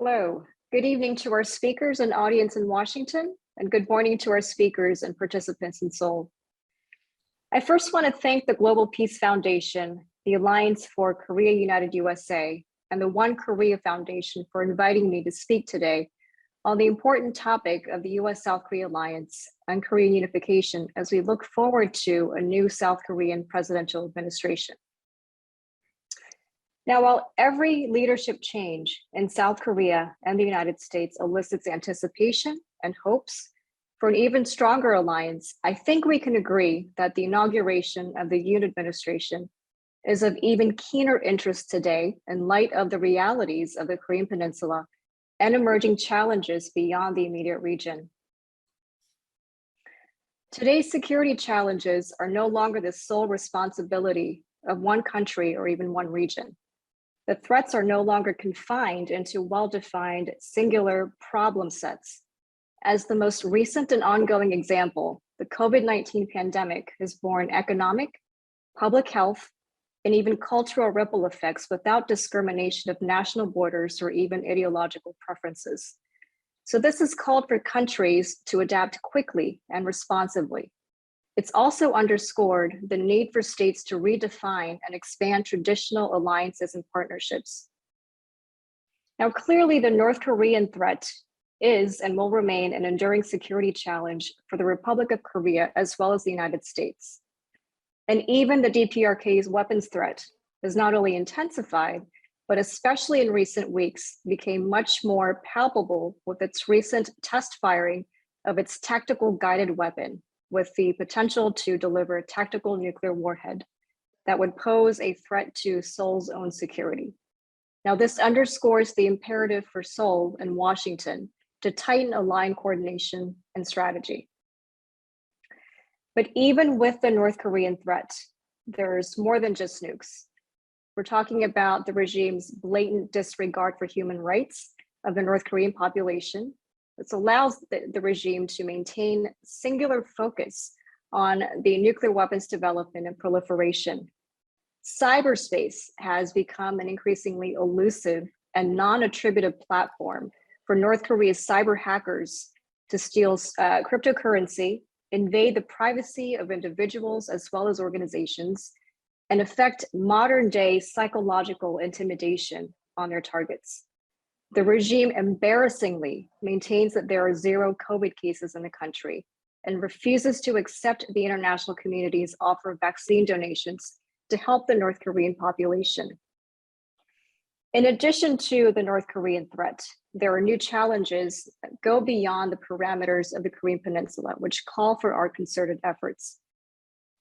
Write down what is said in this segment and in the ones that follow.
Hello, good evening to our speakers and audience in Washington, and good morning to our speakers and participants in Seoul. I first want to thank the Global Peace Foundation, the Alliance for Korea United USA, and the One Korea Foundation for inviting me to speak today on the important topic of the U.S.-South Korea alliance and Korean unification as we look forward to a new South Korean presidential administration. Now, while every leadership change in South Korea and the United States elicits anticipation and hopes for an even stronger alliance, I think we can agree that the inauguration of the Yoon administration is of even keener interest today in light of the realities of the Korean Peninsula and emerging challenges beyond the immediate region. Today's security challenges are no longer the sole responsibility of one country or even one region. The threats are no longer confined into well-defined singular problem sets. As the most recent and ongoing example, the COVID-19 pandemic has borne economic, public health, and even cultural ripple effects without discrimination of national borders or even ideological preferences. So this has called for countries to adapt quickly and responsively. It's also underscored the need for states to redefine and expand traditional alliances and partnerships. Now, clearly the North Korean threat is and will remain an enduring security challenge for the Republic of Korea as well as the United States. And even the DPRK's weapons threat has not only intensified, but especially in recent weeks, became much more palpable with its recent test firing of its tactical guided weapon, with the potential to deliver a tactical nuclear warhead that would pose a threat to Seoul's own security. Now, this underscores the imperative for Seoul and Washington to tighten aligned coordination and strategy. But even with the North Korean threat, there's more than just nukes. We're talking about the regime's blatant disregard for human rights of the North Korean population. This allows the regime to maintain singular focus on the nuclear weapons development and proliferation. Cyberspace has become an increasingly elusive and non-attributive platform for North Korea's cyber hackers to steal cryptocurrency, invade the privacy of individuals as well as organizations, and affect modern-day psychological intimidation on their targets. The regime embarrassingly maintains that there are 0 COVID cases in the country and refuses to accept the international community's offer of vaccine donations to help the North Korean population. In addition to the North Korean threat, there are new challenges that go beyond the parameters of the Korean Peninsula, which call for our concerted efforts.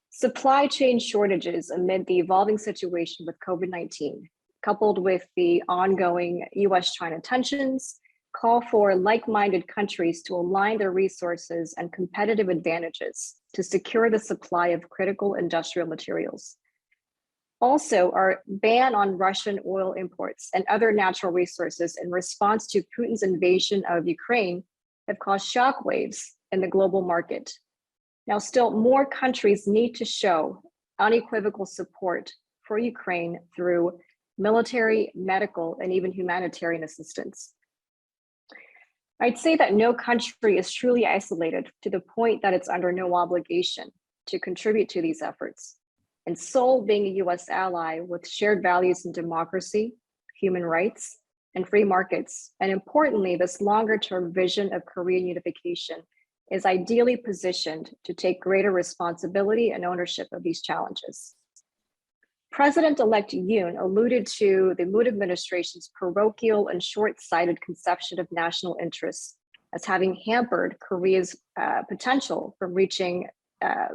Supply chain shortages amid the evolving situation with COVID-19, coupled with the ongoing U.S.-China tensions, call for like-minded countries to align their resources and competitive advantages to secure the supply of critical industrial materials. Also, our ban on Russian oil imports and other natural resources in response to Putin's invasion of Ukraine have caused shockwaves in the global market. Now, still more countries need to show unequivocal support for Ukraine through military, medical, and even humanitarian assistance. I'd say that no country is truly isolated to the point that it's under no obligation to contribute to these efforts. And Seoul, being a US ally with shared values in democracy, human rights, and free markets, and importantly, this longer-term vision of Korean unification, is ideally positioned to take greater responsibility and ownership of these challenges. President-elect Yoon alluded to the Moon administration's parochial and short-sighted conception of national interests as having hampered Korea's potential from reaching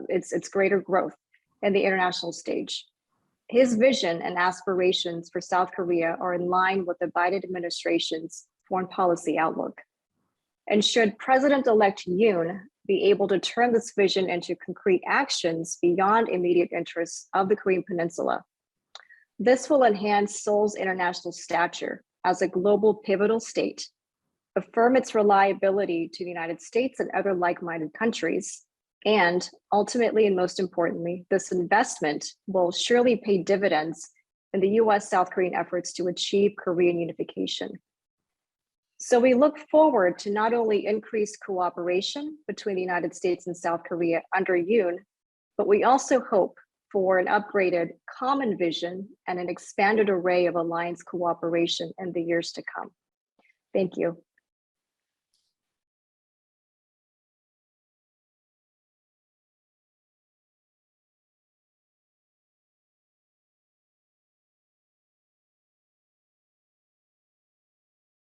its greater growth in the international stage. His vision and aspirations for South Korea are in line with the Biden administration's foreign policy outlook. And should President-elect Yoon be able to turn this vision into concrete actions beyond immediate interests of the Korean Peninsula, this will enhance Seoul's international stature as a global pivotal state, affirm its reliability to the United States and other like-minded countries, and ultimately, and most importantly, this investment will surely pay dividends in the U.S. South Korean efforts to achieve Korean unification. So we look forward to not only increased cooperation between the United States and South Korea under Yoon, but we also hope for an upgraded common vision and an expanded array of alliance cooperation in the years to come. Thank you.